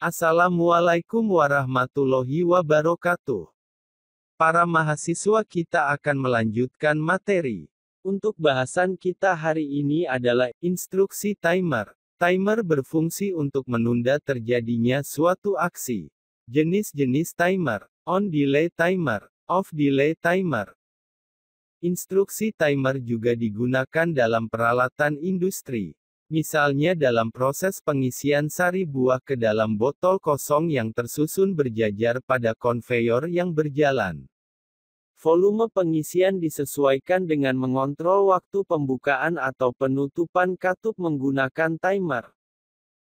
Assalamualaikum warahmatullahi wabarakatuh. Para mahasiswa, kita akan melanjutkan materi. Untuk bahasan kita hari ini adalah instruksi timer. Timer berfungsi untuk menunda terjadinya suatu aksi. Jenis-jenis timer: on delay timer, off delay timer. Instruksi timer juga digunakan dalam peralatan industri. Misalnya dalam proses pengisian sari buah ke dalam botol kosong yang tersusun berjajar pada konveyor yang berjalan. Volume pengisian disesuaikan dengan mengontrol waktu pembukaan atau penutupan katup menggunakan timer.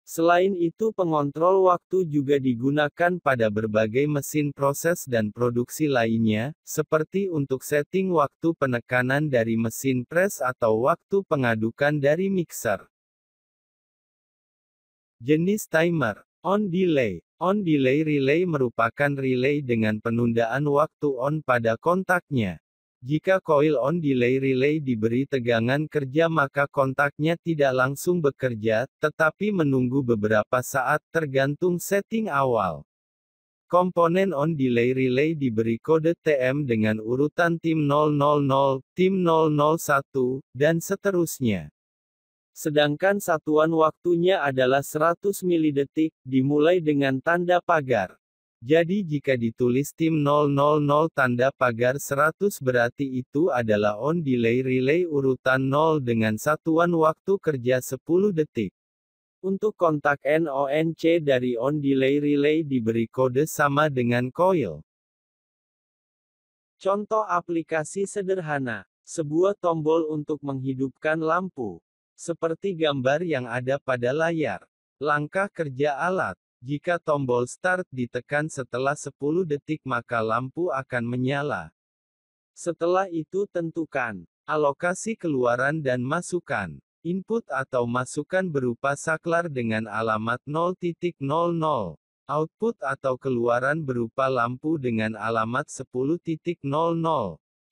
Selain itu, pengontrol waktu juga digunakan pada berbagai mesin proses dan produksi lainnya, seperti untuk setting waktu penekanan dari mesin pres atau waktu pengadukan dari mixer. Jenis timer: on delay. On delay relay merupakan relay dengan penundaan waktu on pada kontaknya. Jika koil on delay relay diberi tegangan kerja, maka kontaknya tidak langsung bekerja, tetapi menunggu beberapa saat tergantung setting awal. Komponen on delay relay diberi kode TM dengan urutan tim 000, tim 001, dan seterusnya. Sedangkan satuan waktunya adalah 100 milidetik, dimulai dengan tanda pagar. Jadi jika ditulis tim 000 tanda pagar 100 berarti itu adalah on delay relay urutan 0 dengan satuan waktu kerja 10 detik. Untuk kontak NONC dari on delay relay diberi kode sama dengan coil. Contoh aplikasi sederhana. Sebuah tombol untuk menghidupkan lampu. Seperti gambar yang ada pada layar. Langkah kerja alat. Jika tombol start ditekan setelah 10 detik maka lampu akan menyala. Setelah itu tentukan alokasi keluaran dan masukan. Input atau masukan berupa saklar dengan alamat 0.00. Output atau keluaran berupa lampu dengan alamat 10.00.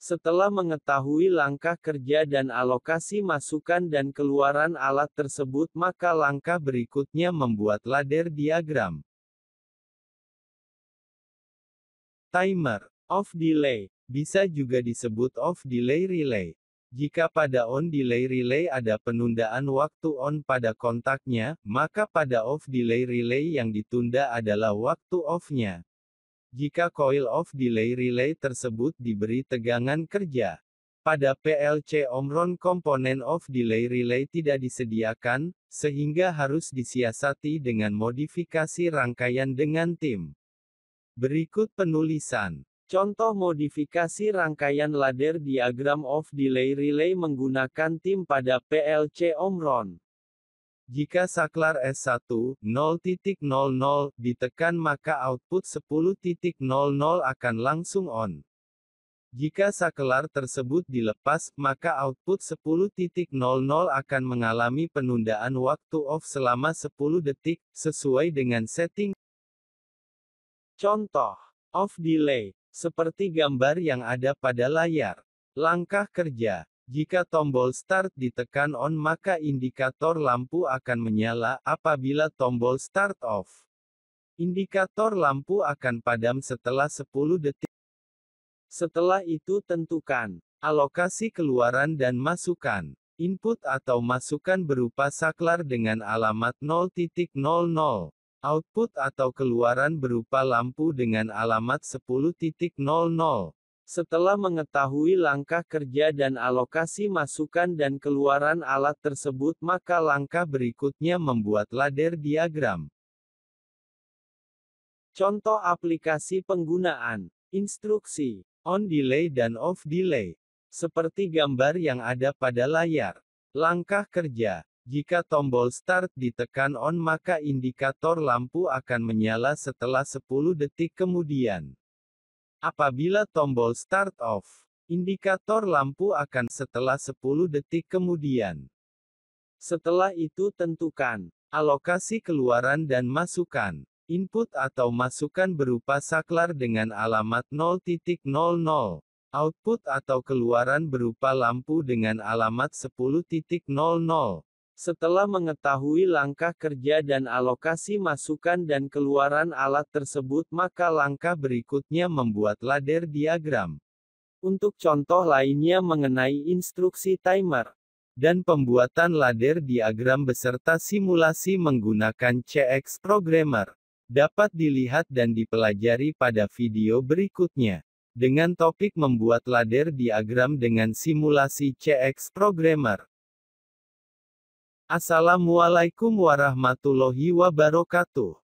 Setelah mengetahui langkah kerja dan alokasi masukan dan keluaran alat tersebut, maka langkah berikutnya membuat ladder diagram. Timer off delay bisa juga disebut off delay relay. Jika pada on delay relay ada penundaan waktu on pada kontaknya, maka pada off delay relay yang ditunda adalah waktu off-nya. Jika coil off delay relay tersebut diberi tegangan kerja. Pada PLC Omron komponen off delay relay tidak disediakan, sehingga harus disiasati dengan modifikasi rangkaian dengan tim. Berikut penulisan. Contoh modifikasi rangkaian ladder diagram off delay relay menggunakan tim pada PLC Omron. Jika saklar S1, 0.00, ditekan maka output 10.00 akan langsung on. Jika saklar tersebut dilepas, maka output 10.00 akan mengalami penundaan waktu off selama 10 detik, sesuai dengan setting. Contoh off delay, seperti gambar yang ada pada layar. Langkah kerja. Jika tombol start ditekan on maka indikator lampu akan menyala, apabila tombol start off. Indikator lampu akan padam setelah 10 detik. Setelah itu tentukan alokasi keluaran dan masukan. Input atau masukan berupa saklar dengan alamat 0.00. Output atau keluaran berupa lampu dengan alamat 10.00. Setelah mengetahui langkah kerja dan alokasi masukan dan keluaran alat tersebut, maka langkah berikutnya membuat ladder diagram. Contoh aplikasi penggunaan. Instruksi on delay dan off delay. Seperti gambar yang ada pada layar. Langkah kerja. Jika tombol start ditekan on maka indikator lampu akan menyala setelah 10 detik kemudian. Apabila tombol start off, indikator lampu akan setelah 10 detik kemudian. Setelah itu tentukan alokasi keluaran dan masukan. Input atau masukan berupa saklar dengan alamat 0.00. Output atau keluaran berupa lampu dengan alamat 10.00. Setelah mengetahui langkah kerja dan alokasi masukan dan keluaran alat tersebut, maka langkah berikutnya membuat ladder diagram. Untuk contoh lainnya mengenai instruksi timer dan pembuatan ladder diagram beserta simulasi menggunakan CX Programmer, dapat dilihat dan dipelajari pada video berikutnya. Dengan topik membuat ladder diagram dengan simulasi CX Programmer. Assalamualaikum warahmatullahi wabarakatuh.